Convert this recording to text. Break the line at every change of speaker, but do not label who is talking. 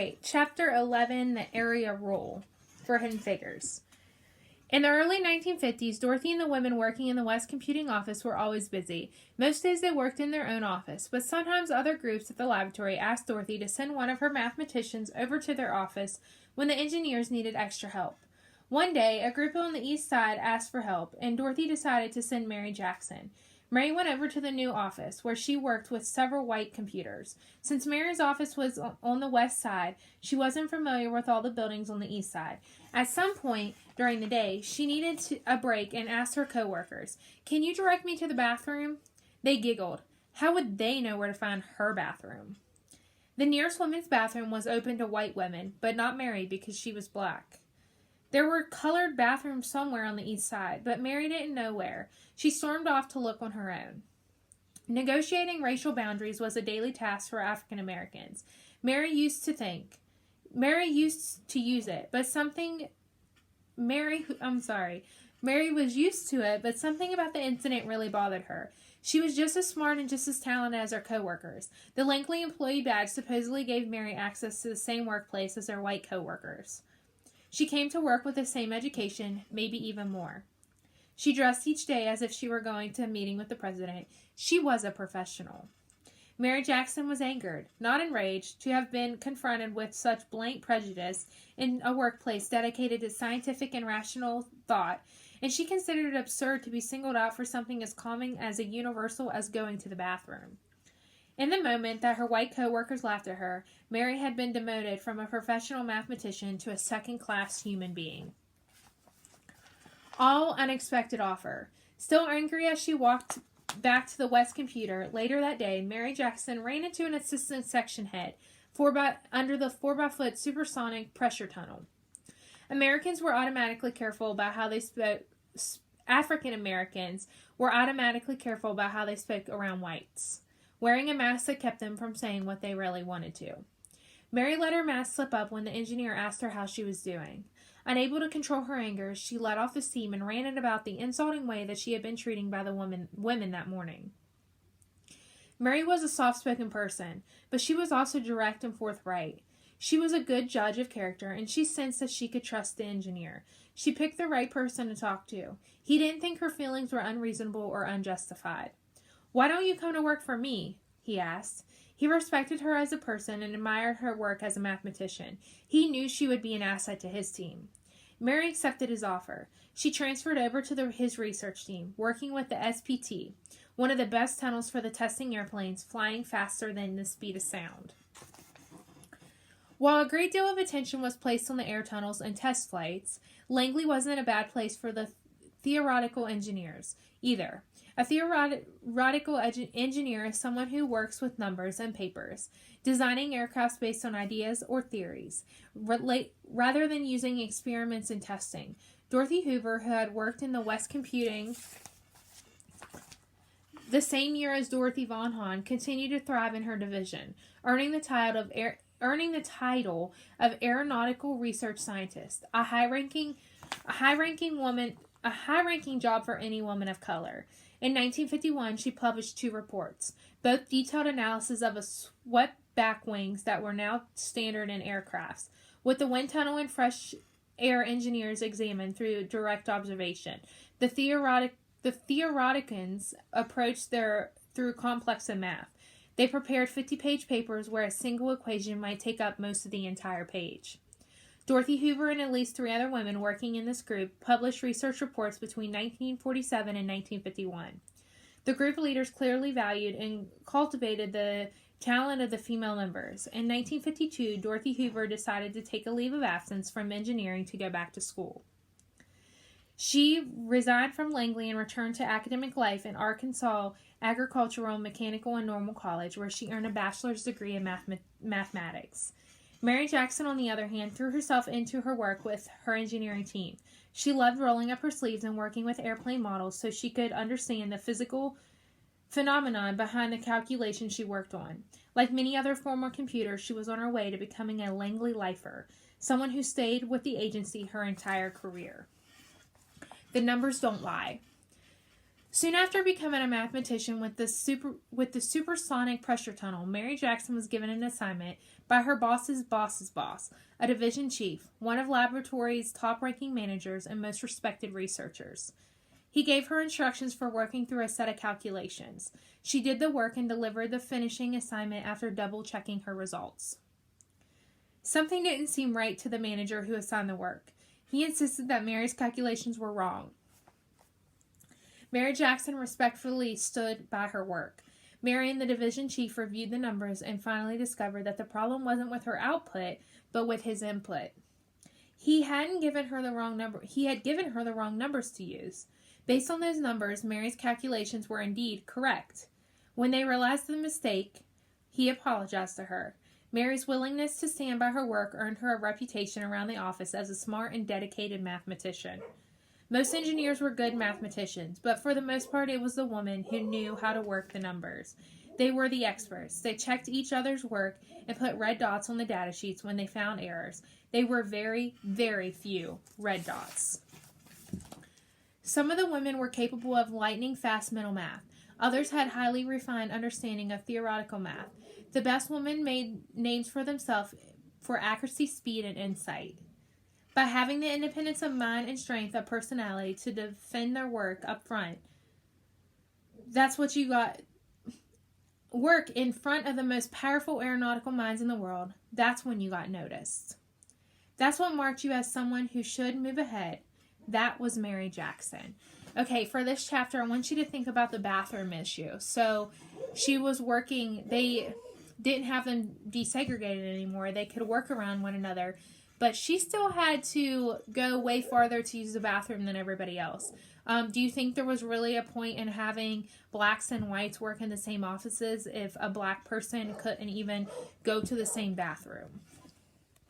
right, Chapter 11, The Area Rule for Hidden Figures. In the early 1950s, Dorothy and the women working in the West Computing office were always busy. Most days they worked in their own office, but sometimes other groups at the laboratory asked Dorothy to send one of her mathematicians over to their office when the engineers needed extra help. One day, a group on the east side asked for help, and Dorothy decided to send Mary Jackson. Mary went over to the new office, where she worked with several white computers. Since Mary's office was on the west side, she wasn't familiar with all the buildings on the east side. At some point during the day, she needed a break and asked her coworkers, "Can you direct me to the bathroom?" They giggled. How would they know where to find her bathroom? The nearest women's bathroom was open to white women, but not Mary because she was black. There were colored bathrooms somewhere on the east side, but Mary didn't know where. She stormed off to look on her own. Negotiating racial boundaries was a daily task for African Americans. Mary used to use it, but Mary was used to it, but something about the incident really bothered her. She was just as smart and just as talented as her coworkers. The Langley employee badge supposedly gave Mary access to the same workplace as her white coworkers. She came to work with the same education, maybe even more. She dressed each day as if she were going to a meeting with the president. She was a professional. Mary Jackson was angered, not enraged, to have been confronted with such blatant prejudice in a workplace dedicated to scientific and rational thought, and she considered it absurd to be singled out for something as common as a universal as going to the bathroom. In the moment that her white co-workers laughed at her, Mary had been demoted from a professional mathematician to a second-class human being. All unexpected offer. Still angry as she walked back to the West Computer later that day, Mary Jackson ran into an assistant section head under the 4x-foot supersonic pressure tunnel. Americans were automatically careful about how they spoke. African Americans were automatically careful about how they spoke around whites, wearing a mask that kept them from saying what they really wanted to. Mary let her mask slip up when the engineer asked her how she was doing. Unable to control her anger, she let off the steam and ranted about the insulting way that she had been treated by the women that morning. Mary was a soft-spoken person, but she was also direct and forthright. She was a good judge of character, and she sensed that she could trust the engineer. She picked the right person to talk to. He didn't think her feelings were unreasonable or unjustified. "Why don't you come to work for me?" he asked. He respected her as a person and admired her work as a mathematician. He knew she would be an asset to his team. Mary accepted his offer. She transferred over to his research team, working with the SPT, one of the best tunnels for the testing airplanes flying faster than the speed of sound. While a great deal of attention was placed on the air tunnels and test flights, Langley wasn't a bad place for the theoretical engineers either. A theoretical engineer is someone who works with numbers and papers, designing aircraft based on ideas or theories, rather than using experiments and testing. Dorothy Hoover, who had worked in the West Computing the same year as Dorothy Von Hahn, continued to thrive in her division, earning the title of aeronautical research scientist, a high-ranking job for any woman of color. In 1951, she published 2 reports, both detailed analysis of swept-back wings that were now standard in aircrafts, with the wind tunnel and fresh air engineers examined through direct observation. The theoreticians approached through complex math. They prepared 50-page papers where a single equation might take up most of the entire page. Dorothy Hoover and at least 3 other women working in this group published research reports between 1947 and 1951. The group leaders clearly valued and cultivated the talent of the female members. In 1952, Dorothy Hoover decided to take a leave of absence from engineering to go back to school. She resigned from Langley and returned to academic life in Arkansas Agricultural, Mechanical, and Normal College, where she earned a bachelor's degree in mathematics. Mary Jackson, on the other hand, threw herself into her work with her engineering team. She loved rolling up her sleeves and working with airplane models so she could understand the physical phenomenon behind the calculations she worked on. Like many other former computers, she was on her way to becoming a Langley lifer, someone who stayed with the agency her entire career. The numbers don't lie. Soon after becoming a mathematician with the supersonic pressure tunnel, Mary Jackson was given an assignment by her boss's boss's boss, a division chief, one of laboratory's top-ranking managers and most respected researchers. He gave her instructions for working through a set of calculations. She did the work and delivered the finishing assignment after double-checking her results. Something didn't seem right to the manager who assigned the work. He insisted that Mary's calculations were wrong. Mary Jackson respectfully stood by her work. Mary and the division chief reviewed the numbers and finally discovered that the problem wasn't with her output, but with his input. He had given her the wrong numbers to use. Based on those numbers, Mary's calculations were indeed correct. When they realized the mistake, he apologized to her. Mary's willingness to stand by her work earned her a reputation around the office as a smart and dedicated mathematician. Most engineers were good mathematicians, but for the most part it was the woman who knew how to work the numbers. They were the experts. They checked each other's work and put red dots on the data sheets when they found errors. They were very, very few red dots. Some of the women were capable of lightning-fast mental math. Others had highly refined understanding of theoretical math. The best women made names for themselves for accuracy, speed, and insight. By having the independence of mind and strength of personality to defend their work up front, that's what you got. Work in front of the most powerful aeronautical minds in the world, that's when you got noticed. That's what marked you as someone who should move ahead. That was Mary Jackson. Okay, for this chapter, I want you to think about the bathroom issue. So she was working, they didn't have them desegregated anymore. They could work around one another. But she still had to go way farther to use the bathroom than everybody else. Do you think there was really a point in having blacks and whites work in the same offices if a black person couldn't even go to the same bathroom?